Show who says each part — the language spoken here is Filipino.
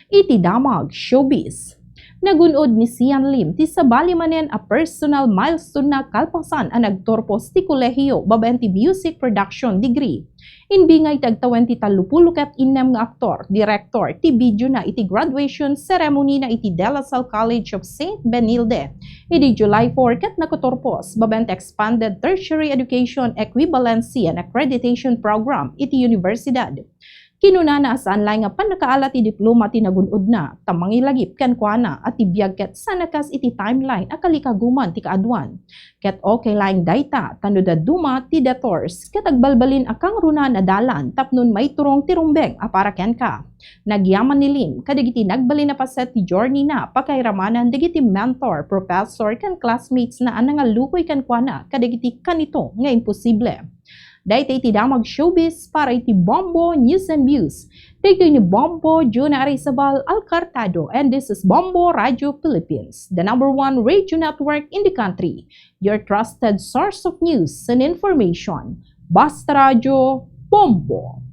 Speaker 1: Iti damag showbiz. Nagunod ni Sian Lim ti sabali manen a personal milestone na kalpasan ang nagtorpos ti kolehiyo babaen ti music production degree. Inbingay tag 20 kat inem nga aktor, director ti video na iti graduation ceremony na iti De La Salle College of St. Benilde. Iti July 4 kat nakotorpos babaen ti expanded tertiary education equivalency and accreditation program iti universidad. Kinunana saan lay nga panakaalat ti diploma ti nagunod na, tamangilagip ken kuana at tibiyag ket sanakas iti timeline a kalikaguman ti kaadwan. Ket okay laing dayta tano da duma ti dators ket agbalbalin akang runa na dalan tapnon may turong ti rumbeng a para ken ka. Nagyaman ni Lim kadagiti nagbalin na paset ti journey na pakairamanan dagiti mentor, professor ken classmates na anang lukoy ken kuana kadagiti kanito nga imposible. Dahil iti damag showbiz para iti Bombo News and Views. Take ni Bombo Juna Arizabal Alcartado, and this is Bombo Radio Philippines, the #1 radio network in the country. Your trusted source of news and information. Basta Radio Bombo.